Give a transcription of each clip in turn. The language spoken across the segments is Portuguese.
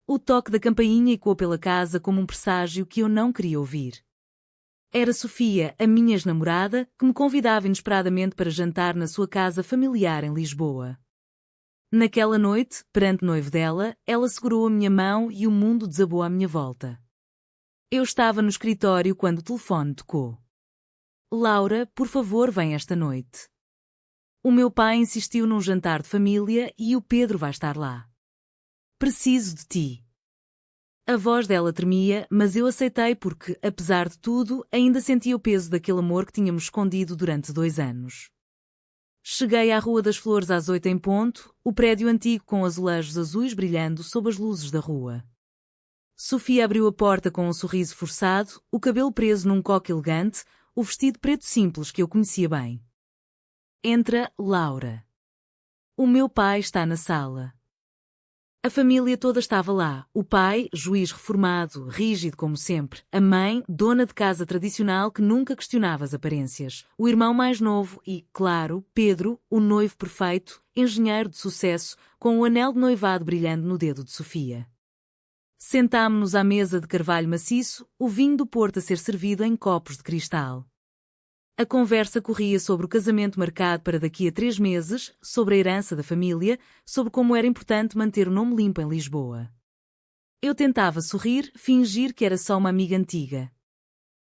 O toque da campainha ecoou pela casa como um presságio que eu não queria ouvir. Era Sofia, a minha ex-namorada, que me convidava inesperadamente para jantar na sua casa familiar em Lisboa. Naquela noite, perante o noivo dela, ela segurou a minha mão e o mundo desabou à minha volta. Eu estava no escritório quando o telefone tocou. Laura, por favor, vem esta noite. O meu pai insistiu num jantar de família e o Pedro vai estar lá. Preciso de ti. A voz dela tremia, mas eu aceitei porque, apesar de tudo, ainda sentia o peso daquele amor que tínhamos escondido durante 2 anos. Cheguei à Rua das Flores às 8 em ponto, o prédio antigo com azulejos azuis brilhando sob as luzes da rua. Sofia abriu a porta com um sorriso forçado, o cabelo preso num coque elegante, o vestido preto simples que eu conhecia bem. Entra, Laura. O meu pai está na sala. A família toda estava lá, o pai, juiz reformado, rígido como sempre, a mãe, dona de casa tradicional que nunca questionava as aparências, o irmão mais novo e, claro, Pedro, o noivo perfeito, engenheiro de sucesso, com o anel de noivado brilhando no dedo de Sofia. Sentámo-nos à mesa de carvalho maciço, o vinho do Porto a ser servido em copos de cristal. A conversa corria sobre o casamento marcado para daqui a 3 meses, sobre a herança da família, sobre como era importante manter o nome limpo em Lisboa. Eu tentava sorrir, fingir que era só uma amiga antiga.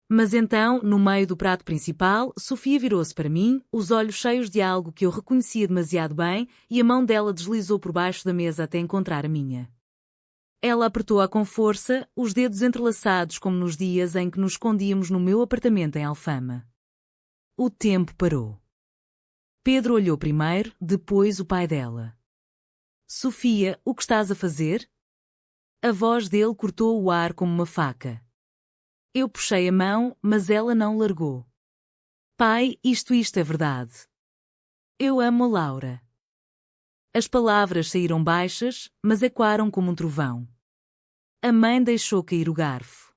Mas então, no meio do prato principal, Sofia virou-se para mim, os olhos cheios de algo que eu reconhecia demasiado bem, e a mão dela deslizou por baixo da mesa até encontrar a minha. Ela apertou-a com força, os dedos entrelaçados como nos dias em que nos escondíamos no meu apartamento em Alfama. O tempo parou. Pedro olhou primeiro, depois o pai dela. Sofia, o que estás a fazer? A voz dele cortou o ar como uma faca. Eu puxei a mão, mas ela não largou. Pai, isto é verdade. Eu amo a Laura. As palavras saíram baixas, mas ecoaram como um trovão. A mãe deixou cair o garfo.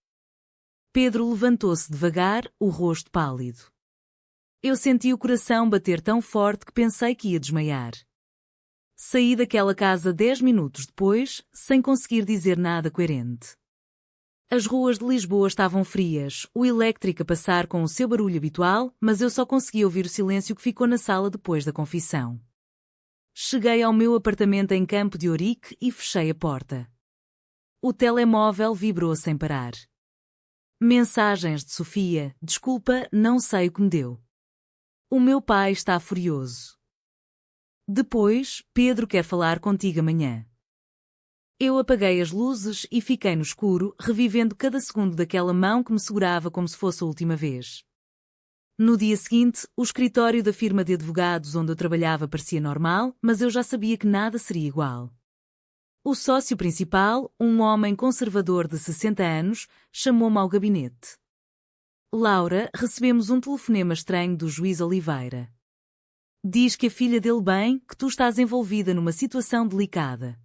Pedro levantou-se devagar, o rosto pálido. Eu senti o coração bater tão forte que pensei que ia desmaiar. Saí daquela casa 10 minutos depois, sem conseguir dizer nada coerente. As ruas de Lisboa estavam frias, o elétrico a passar com o seu barulho habitual, mas eu só conseguia ouvir o silêncio que ficou na sala depois da confissão. Cheguei ao meu apartamento em Campo de Ourique e fechei a porta. O telemóvel vibrou sem parar. Mensagens de Sofia, desculpa, não sei o que me deu. O meu pai está furioso. Depois, Pedro quer falar contigo amanhã. Eu apaguei as luzes e fiquei no escuro, revivendo cada segundo daquela mão que me segurava como se fosse a última vez. No dia seguinte, o escritório da firma de advogados onde eu trabalhava parecia normal, mas eu já sabia que nada seria igual. O sócio principal, um homem conservador de 60 anos, chamou-me ao gabinete. Laura, recebemos um telefonema estranho do juiz Oliveira. Diz que a filha dele bem, que tu estás envolvida numa situação delicada.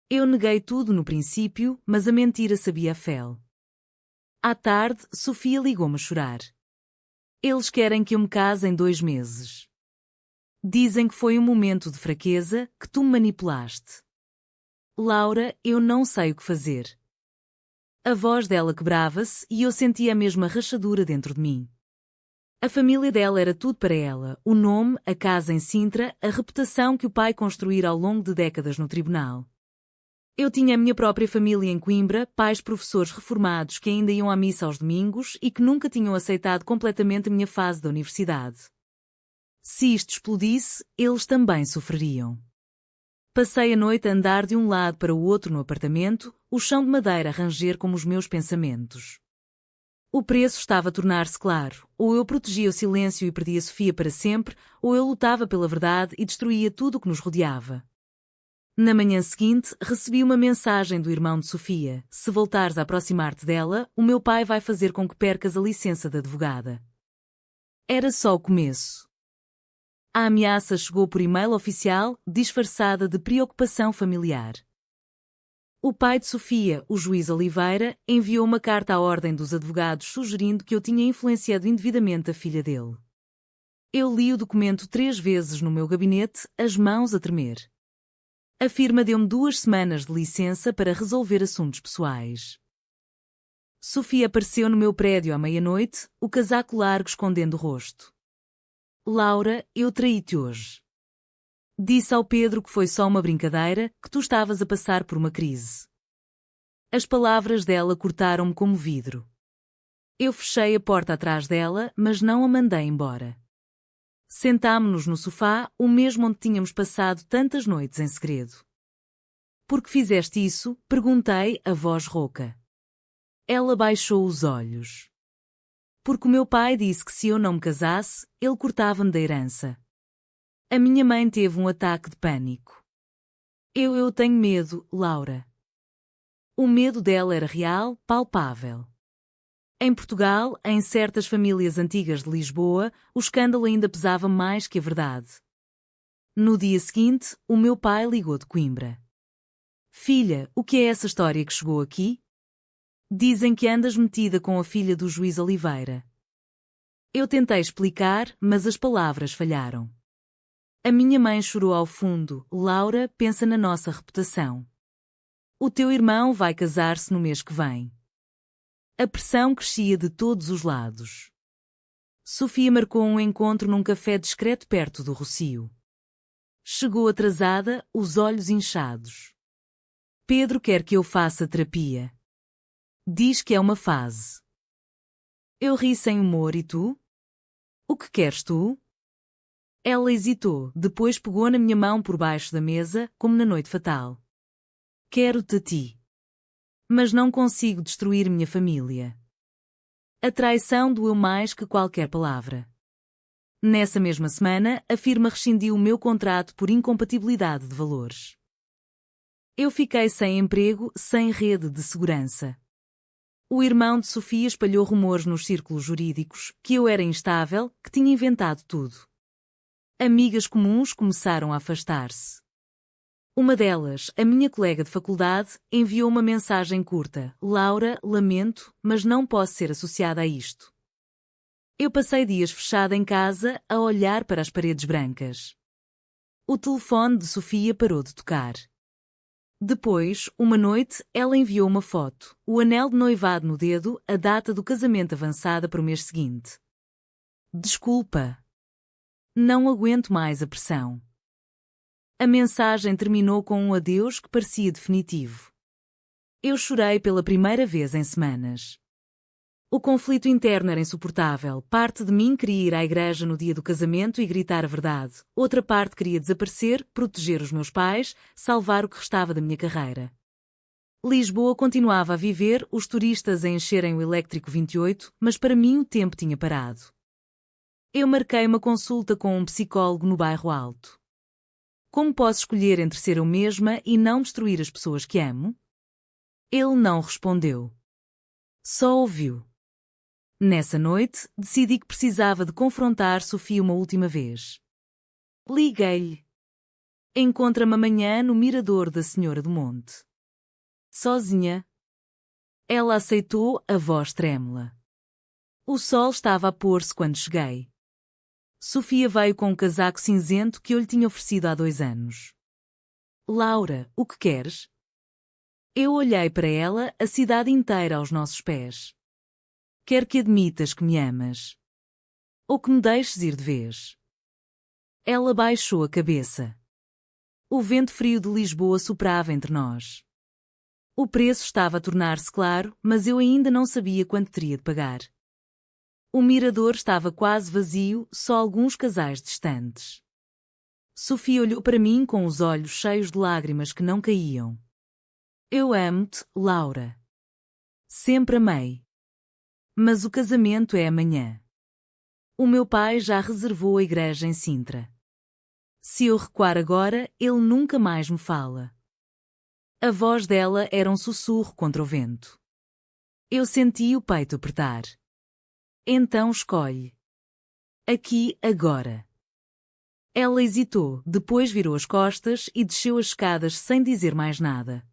Eu neguei tudo no princípio, mas a mentira sabia a fel. À tarde, Sofia ligou-me a chorar. Eles querem que eu me case em 2 meses. Dizem que foi um momento de fraqueza, que tu me manipulaste. Laura, eu não sei o que fazer. A voz dela quebrava-se e eu sentia a mesma rachadura dentro de mim. A família dela era tudo para ela, o nome, a casa em Sintra, a reputação que o pai construíra ao longo de décadas no tribunal. Eu tinha a minha própria família em Coimbra, pais professores reformados que ainda iam à missa aos domingos e que nunca tinham aceitado completamente a minha fase da universidade. Se isto explodisse, eles também sofreriam. Passei a noite a andar de um lado para o outro no apartamento, o chão de madeira a ranger como os meus pensamentos. O preço estava a tornar-se claro, ou eu protegia o silêncio e perdia Sofia para sempre, ou eu lutava pela verdade e destruía tudo o que nos rodeava. Na manhã seguinte, recebi uma mensagem do irmão de Sofia: se voltares a aproximar-te dela, o meu pai vai fazer com que percas a licença de advogada. Era só o começo. A ameaça chegou por e-mail oficial, disfarçada de preocupação familiar. O pai de Sofia, o juiz Oliveira, enviou uma carta à ordem dos advogados sugerindo que eu tinha influenciado indevidamente a filha dele. Eu li o documento 3 vezes no meu gabinete, as mãos a tremer. A firma deu-me 2 semanas de licença para resolver assuntos pessoais. Sofia apareceu no meu prédio à meia-noite, o casaco largo escondendo o rosto. Laura, eu traí-te hoje. Disse ao Pedro que foi só uma brincadeira, que tu estavas a passar por uma crise. As palavras dela cortaram-me como vidro. Eu fechei a porta atrás dela, mas não a mandei embora. Sentámo-nos no sofá, o mesmo onde tínhamos passado tantas noites em segredo. Por que fizeste isso? Perguntei, a voz rouca. Ela baixou os olhos. Porque o meu pai disse que se eu não me casasse, ele cortava-me da herança. A minha mãe teve um ataque de pânico. Eu tenho medo, Laura. O medo dela era real, palpável. Em Portugal, em certas famílias antigas de Lisboa, o escândalo ainda pesava mais que a verdade. No dia seguinte, o meu pai ligou de Coimbra. Filha, o que é essa história que chegou aqui? Dizem que andas metida com a filha do juiz Oliveira. Eu tentei explicar, mas as palavras falharam. A minha mãe chorou ao fundo. Laura, pensa na nossa reputação. O teu irmão vai casar-se no mês que vem. A pressão crescia de todos os lados. Sofia marcou um encontro num café discreto perto do Rocio. Chegou atrasada, os olhos inchados. Pedro quer que eu faça terapia. Diz que é uma fase. Eu ri sem humor e tu? O que queres tu? Ela hesitou, depois pegou na minha mão por baixo da mesa, como na noite fatal. Quero-te a ti. Mas não consigo destruir minha família. A traição doeu mais que qualquer palavra. Nessa mesma semana, a firma rescindiu o meu contrato por incompatibilidade de valores. Eu fiquei sem emprego, sem rede de segurança. O irmão de Sofia espalhou rumores nos círculos jurídicos, que eu era instável, que tinha inventado tudo. Amigas comuns começaram a afastar-se. Uma delas, a minha colega de faculdade, enviou uma mensagem curta. Laura, lamento, mas não posso ser associada a isto. Eu passei dias fechada em casa, a olhar para as paredes brancas. O telefone de Sofia parou de tocar. Depois, uma noite, ela enviou uma foto, o anel de noivado no dedo, a data do casamento avançada para o mês seguinte. Desculpa. Não aguento mais a pressão. A mensagem terminou com um adeus que parecia definitivo. Eu chorei pela primeira vez em semanas. O conflito interno era insuportável. Parte de mim queria ir à igreja no dia do casamento e gritar a verdade. Outra parte queria desaparecer, proteger os meus pais, salvar o que restava da minha carreira. Lisboa continuava a viver, os turistas a encherem o Elétrico 28, mas para mim o tempo tinha parado. Eu marquei uma consulta com um psicólogo no bairro Alto. Como posso escolher entre ser eu mesma e não destruir as pessoas que amo? Ele não respondeu. Só ouviu. Nessa noite, decidi que precisava de confrontar Sofia uma última vez. Liguei-lhe. Encontra-me amanhã no mirador da Senhora do Monte. Sozinha. Ela aceitou, a voz trêmula. O sol estava a pôr-se quando cheguei. Sofia veio com um casaco cinzento que eu lhe tinha oferecido há 2 anos. Laura, o que queres? Eu olhei para ela, a cidade inteira aos nossos pés. Quero que admitas que me amas. Ou que me deixes ir de vez. Ela baixou a cabeça. O vento frio de Lisboa soprava entre nós. O preço estava a tornar-se claro, mas eu ainda não sabia quanto teria de pagar. O mirador estava quase vazio, só alguns casais distantes. Sofia olhou para mim com os olhos cheios de lágrimas que não caíam. Eu amo-te, Laura. Sempre amei. Mas o casamento é amanhã. O meu pai já reservou a igreja em Sintra. Se eu recuar agora, ele nunca mais me fala. A voz dela era um sussurro contra o vento. Eu senti o peito apertar. Então escolhe. Aqui, agora. Ela hesitou, depois virou as costas e desceu as escadas sem dizer mais nada.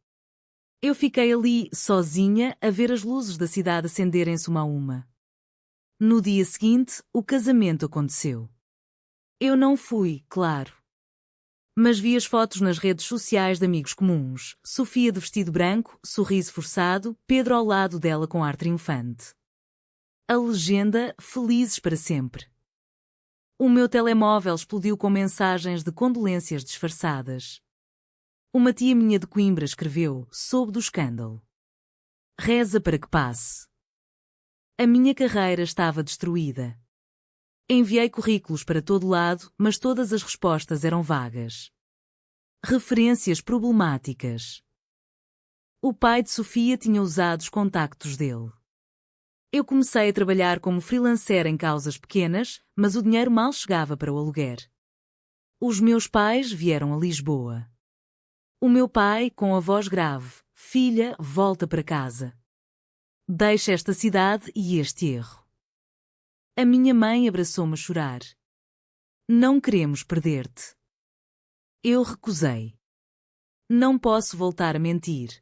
Eu fiquei ali, sozinha, a ver as luzes da cidade acenderem-se uma a uma. No dia seguinte, o casamento aconteceu. Eu não fui, claro. Mas vi as fotos nas redes sociais de amigos comuns. Sofia de vestido branco, sorriso forçado, Pedro ao lado dela com ar triunfante. A legenda: felizes para sempre. O meu telemóvel explodiu com mensagens de condolências disfarçadas. Uma tia minha de Coimbra escreveu: soube do escândalo. Reza para que passe. A minha carreira estava destruída. Enviei currículos para todo lado, mas todas as respostas eram vagas. Referências problemáticas. O pai de Sofia tinha usado os contactos dele. Eu comecei a trabalhar como freelancer em causas pequenas, mas o dinheiro mal chegava para o aluguer. Os meus pais vieram a Lisboa. O meu pai, com a voz grave: filha, volta para casa. Deixa esta cidade e este erro. A minha mãe abraçou-me a chorar. Não queremos perder-te. Eu recusei. Não posso voltar a mentir.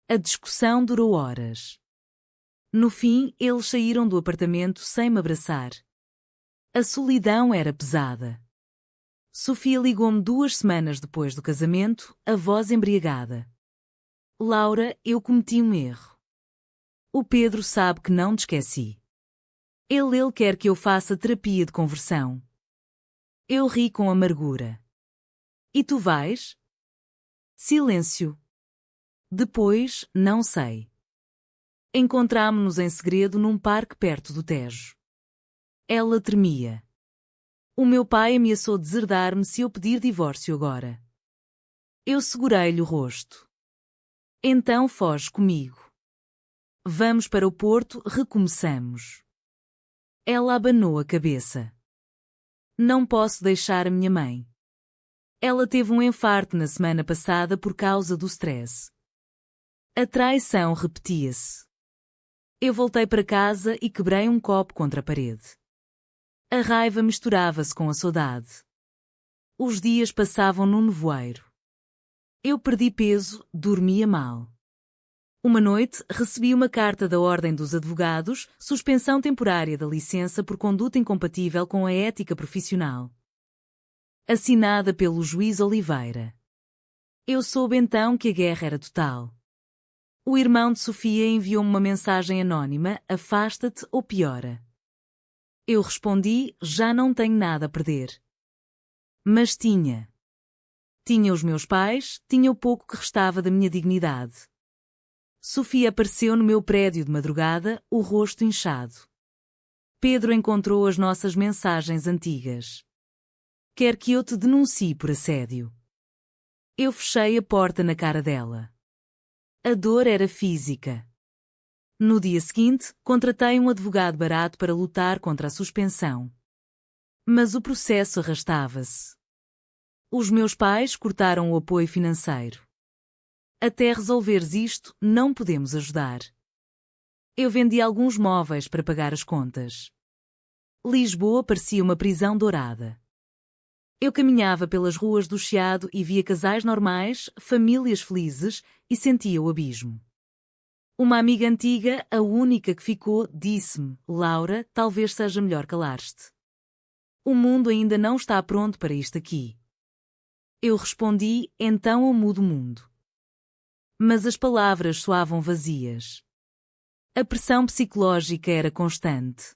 A discussão durou horas. No fim, eles saíram do apartamento sem me abraçar. A solidão era pesada. Sofia ligou-me 2 semanas depois do casamento, a voz embriagada. Laura, eu cometi um erro. O Pedro sabe que não te esqueci. Ele quer que eu faça terapia de conversão. Eu ri com amargura. E tu vais? Silêncio. Depois, não sei. Encontrámo-nos em segredo num parque perto do Tejo. Ela tremia. O meu pai ameaçou deserdar-me se eu pedir divórcio agora. Eu segurei-lhe o rosto. Então foge comigo. Vamos para o Porto, recomeçamos. Ela abanou a cabeça. Não posso deixar a minha mãe. Ela teve um infarto na semana passada por causa do stress. A traição repetia-se. Eu voltei para casa e quebrei um copo contra a parede. A raiva misturava-se com a saudade. Os dias passavam num nevoeiro. Eu perdi peso, dormia mal. Uma noite, recebi uma carta da Ordem dos Advogados, suspensão temporária da licença por conduta incompatível com a ética profissional. Assinada pelo juiz Oliveira. Eu soube então que a guerra era total. O irmão de Sofia enviou-me uma mensagem anónima: afasta-te ou piora. Eu respondi: já não tenho nada a perder. Mas tinha. Tinha os meus pais, tinha o pouco que restava da minha dignidade. Sofia apareceu no meu prédio de madrugada, o rosto inchado. Pedro encontrou as nossas mensagens antigas. Quer que eu te denuncie por assédio. Eu fechei a porta na cara dela. A dor era física. No dia seguinte, contratei um advogado barato para lutar contra a suspensão. Mas o processo arrastava-se. Os meus pais cortaram o apoio financeiro. Até resolveres isto, não podemos ajudar. Eu vendi alguns móveis para pagar as contas. Lisboa parecia uma prisão dourada. Eu caminhava pelas ruas do Chiado e via casais normais, famílias felizes, e sentia o abismo. Uma amiga antiga, a única que ficou, disse-me: Laura, talvez seja melhor calar-te. O mundo ainda não está pronto para isto aqui. Eu respondi: então eu mudo o mundo. Mas as palavras soavam vazias. A pressão psicológica era constante.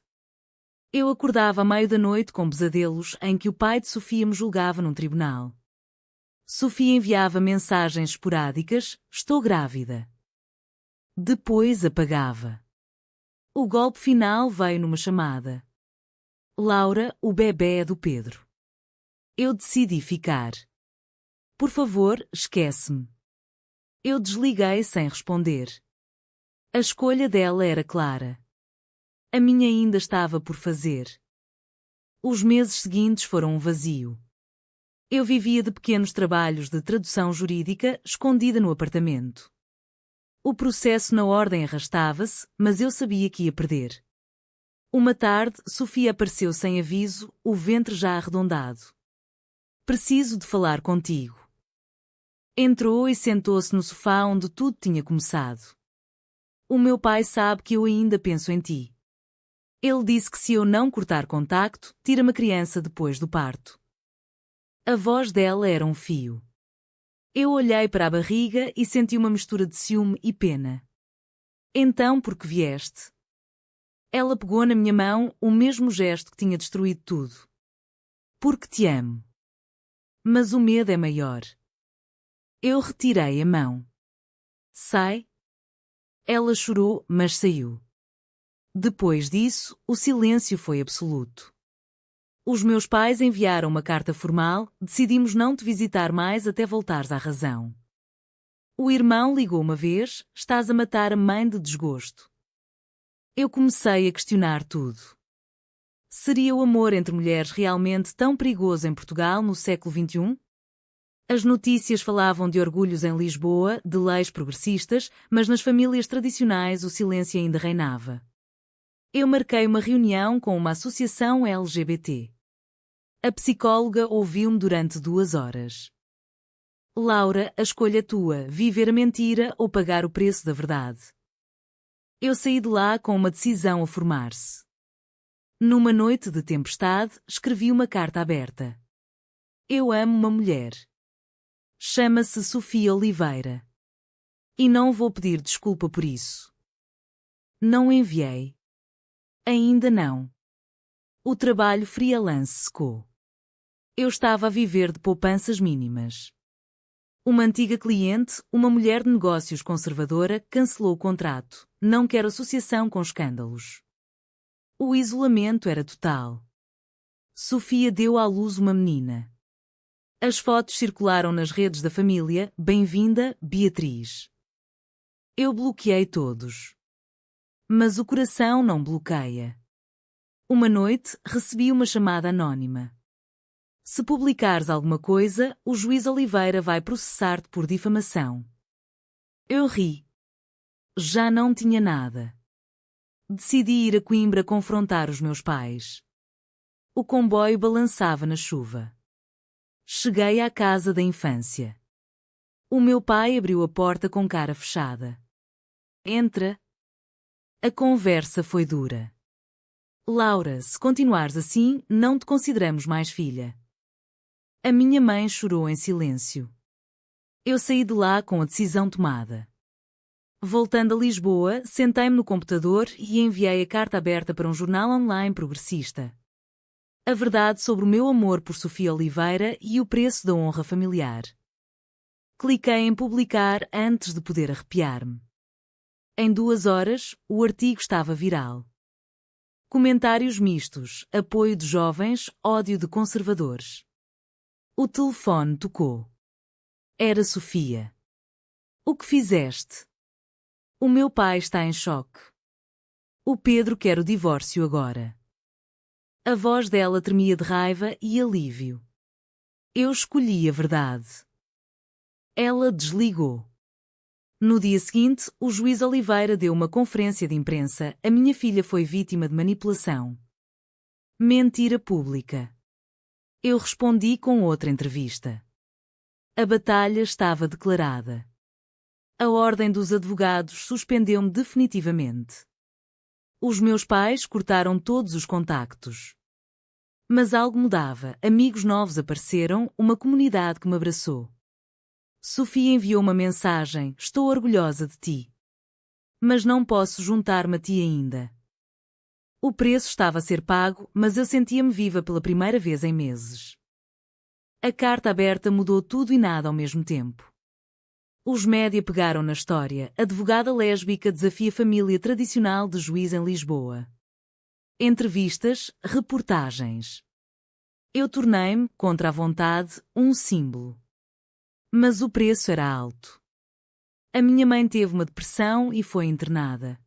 Eu acordava à meio da noite com pesadelos em que o pai de Sofia me julgava num tribunal. Sofia enviava mensagens esporádicas: estou grávida. Depois apagava. O golpe final veio numa chamada. Laura, o bebé é do Pedro. Eu decidi ficar. Por favor, esquece-me. Eu desliguei sem responder. A escolha dela era clara. A minha ainda estava por fazer. Os meses seguintes foram um vazio. Eu vivia de pequenos trabalhos de tradução jurídica, escondida no apartamento. O processo na ordem arrastava-se, mas eu sabia que ia perder. Uma tarde, Sofia apareceu sem aviso, o ventre já arredondado. Preciso de falar contigo. Entrou e sentou-se no sofá onde tudo tinha começado. O meu pai sabe que eu ainda penso em ti. Ele disse que se eu não cortar contacto, tira-me a criança depois do parto. A voz dela era um fio. Eu olhei para a barriga e senti uma mistura de ciúme e pena. Então, por que vieste? Ela pegou na minha mão, o mesmo gesto que tinha destruído tudo. Porque te amo. Mas o medo é maior. Eu retirei a mão. Sai? Ela chorou, mas saiu. Depois disso, o silêncio foi absoluto. Os meus pais enviaram uma carta formal, decidimos não te visitar mais até voltares à razão. O irmão ligou uma vez, estás a matar a mãe de desgosto. Eu comecei a questionar tudo. Seria o amor entre mulheres realmente tão perigoso em Portugal no século XXI? As notícias falavam de orgulhos em Lisboa, de leis progressistas, mas nas famílias tradicionais o silêncio ainda reinava. Eu marquei uma reunião com uma associação LGBT. A psicóloga ouviu-me durante 2 horas. Laura, a escolha é tua, viver a mentira ou pagar o preço da verdade. Eu saí de lá com uma decisão a formar-se. Numa noite de tempestade, escrevi uma carta aberta. Eu amo uma mulher. Chama-se Sofia Oliveira. E não vou pedir desculpa por isso. Não enviei. Ainda não. O trabalho freelance secou. Eu estava a viver de poupanças mínimas. Uma antiga cliente, uma mulher de negócios conservadora, cancelou o contrato. Não quero associação com escândalos. O isolamento era total. Sofia deu à luz uma menina. As fotos circularam nas redes da família. Bem-vinda, Beatriz. Eu bloqueei todos. Mas o coração não bloqueia. Uma noite, recebi uma chamada anónima. Se publicares alguma coisa, o juiz Oliveira vai processar-te por difamação. Eu ri. Já não tinha nada. Decidi ir a Coimbra confrontar os meus pais. O comboio balançava na chuva. Cheguei à casa da infância. O meu pai abriu a porta com cara fechada. Entra. A conversa foi dura. Laura, se continuares assim, não te consideramos mais filha. A minha mãe chorou em silêncio. Eu saí de lá com a decisão tomada. Voltando a Lisboa, sentei-me no computador e enviei a carta aberta para um jornal online progressista. A verdade sobre o meu amor por Sofia Oliveira e o preço da honra familiar. Cliquei em publicar antes de poder arrepiar-me. Em 2 horas, o artigo estava viral. Comentários mistos, apoio de jovens, ódio de conservadores. O telefone tocou. Era Sofia. O que fizeste? O meu pai está em choque. O Pedro quer o divórcio agora. A voz dela tremia de raiva e alívio. Eu escolhi a verdade. Ela desligou. No dia seguinte, o juiz Oliveira deu uma conferência de imprensa. A minha filha foi vítima de manipulação. Mentira pública. Eu respondi com outra entrevista. A batalha estava declarada. A Ordem dos Advogados suspendeu-me definitivamente. Os meus pais cortaram todos os contactos. Mas algo mudava, amigos novos apareceram, uma comunidade que me abraçou. Sofia enviou uma mensagem: estou orgulhosa de ti. Mas não posso juntar-me a ti ainda. O preço estava a ser pago, mas eu sentia-me viva pela primeira vez em meses. A carta aberta mudou tudo e nada ao mesmo tempo. Os média pegaram na história. Advogada lésbica desafia família tradicional de juiz em Lisboa. Entrevistas, reportagens. Eu tornei-me, contra a vontade, um símbolo. Mas o preço era alto. A minha mãe teve uma depressão e foi internada.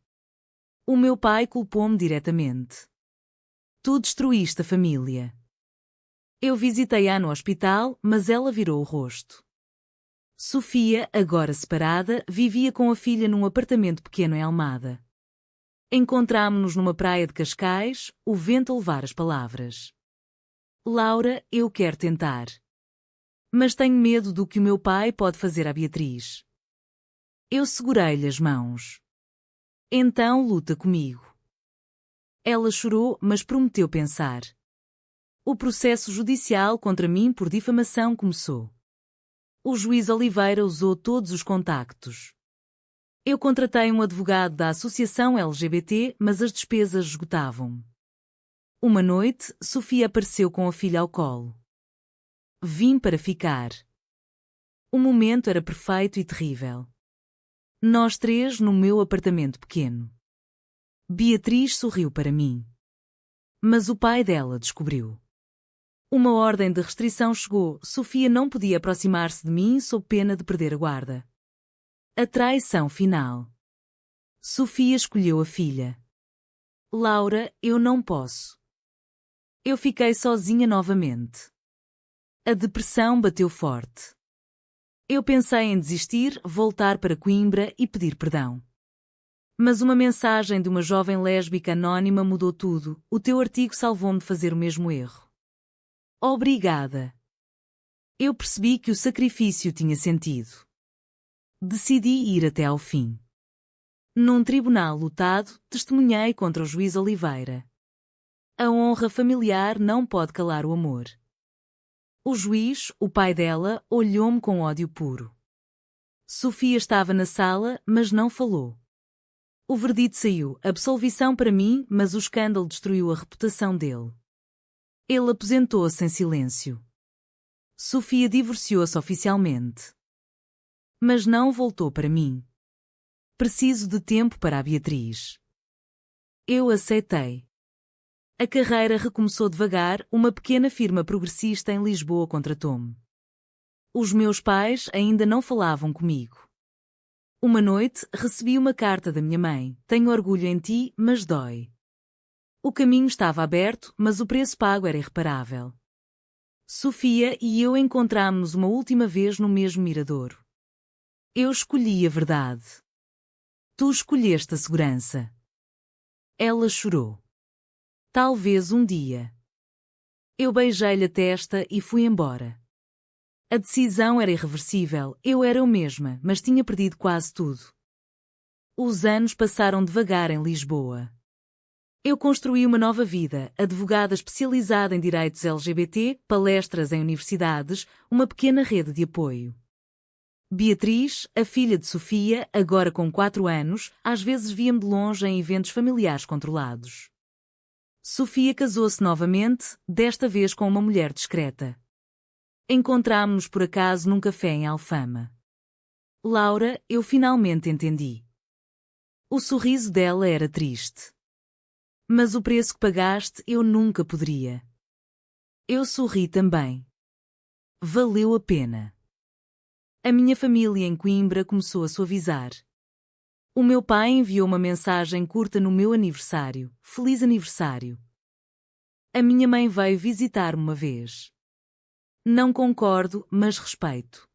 O meu pai culpou-me diretamente. Tu destruíste a família. Eu visitei-a no hospital, mas ela virou o rosto. Sofia, agora separada, vivia com a filha num apartamento pequeno em Almada. Encontrámo-nos numa praia de Cascais, o vento a levar as palavras. Laura, eu quero tentar. Mas tenho medo do que o meu pai pode fazer à Beatriz. Eu segurei-lhe as mãos. Então luta comigo. Ela chorou, mas prometeu pensar. O processo judicial contra mim por difamação começou. O juiz Oliveira usou todos os contactos. Eu contratei um advogado da Associação LGBT, mas as despesas esgotavam. Uma noite, Sofia apareceu com a filha ao colo. Vim para ficar. O momento era perfeito e terrível. Nós três no meu apartamento pequeno. Beatriz sorriu para mim. Mas o pai dela descobriu. Uma ordem de restrição chegou. Sofia não podia aproximar-se de mim sob pena de perder a guarda. A traição final. Sofia escolheu a filha. Laura, eu não posso. Eu fiquei sozinha novamente. A depressão bateu forte. Eu pensei em desistir, voltar para Coimbra e pedir perdão. Mas uma mensagem de uma jovem lésbica anónima mudou tudo. O teu artigo salvou-me de fazer o mesmo erro. Obrigada. Eu percebi que o sacrifício tinha sentido. Decidi ir até ao fim. Num tribunal lotado, testemunhei contra o juiz Oliveira. A honra familiar não pode calar o amor. O juiz, o pai dela, olhou-me com ódio puro. Sofia estava na sala, mas não falou. O verdito saiu, absolvição para mim, mas o escândalo destruiu a reputação dele. Ele aposentou-se em silêncio. Sofia divorciou-se oficialmente. Mas não voltou para mim. Preciso de tempo para a Beatriz. Eu aceitei. A carreira recomeçou devagar, uma pequena firma progressista em Lisboa contratou-me. Os meus pais ainda não falavam comigo. Uma noite, recebi uma carta da minha mãe. Tenho orgulho em ti, mas dói. O caminho estava aberto, mas o preço pago era irreparável. Sofia e eu encontrámos-nos uma última vez no mesmo miradouro. Eu escolhi a verdade. Tu escolheste a segurança. Ela chorou. Talvez um dia. Eu beijei-lhe a testa e fui embora. A decisão era irreversível, eu era eu mesma, mas tinha perdido quase tudo. Os anos passaram devagar em Lisboa. Eu construí uma nova vida, advogada especializada em direitos LGBT, palestras em universidades, uma pequena rede de apoio. Beatriz, a filha de Sofia, agora com 4 anos, às vezes via-me de longe em eventos familiares controlados. Sofia casou-se novamente, desta vez com uma mulher discreta. Encontrámo-nos por acaso num café em Alfama. Laura, eu finalmente entendi. O sorriso dela era triste. Mas o preço que pagaste eu nunca poderia. Eu sorri também. Valeu a pena. A minha família em Coimbra começou a suavizar. O meu pai enviou uma mensagem curta no meu aniversário. Feliz aniversário. A minha mãe veio visitar-me uma vez. Não concordo, mas respeito.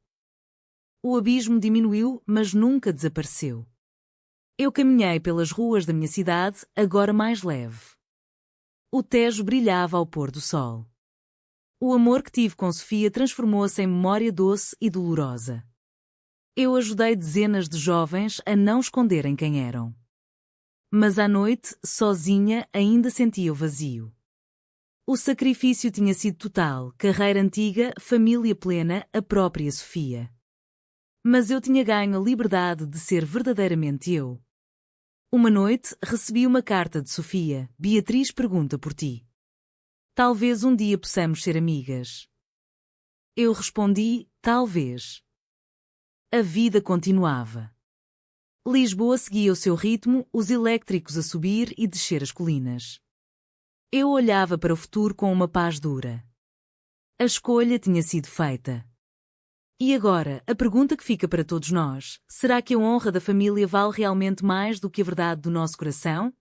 O abismo diminuiu, mas nunca desapareceu. Eu caminhei pelas ruas da minha cidade, agora mais leve. O Tejo brilhava ao pôr do sol. O amor que tive com Sofia transformou-se em memória doce e dolorosa. Eu ajudei dezenas de jovens a não esconderem quem eram. Mas à noite, sozinha, ainda sentia o vazio. O sacrifício tinha sido total, carreira antiga, família plena, a própria Sofia. Mas eu tinha ganho a liberdade de ser verdadeiramente eu. Uma noite, recebi uma carta de Sofia. Beatriz pergunta por ti. Talvez um dia possamos ser amigas. Eu respondi, talvez. A vida continuava. Lisboa seguia o seu ritmo, os elétricos a subir e descer as colinas. Eu olhava para o futuro com uma paz dura. A escolha tinha sido feita. E agora, a pergunta que fica para todos nós, será que a honra da família vale realmente mais do que a verdade do nosso coração?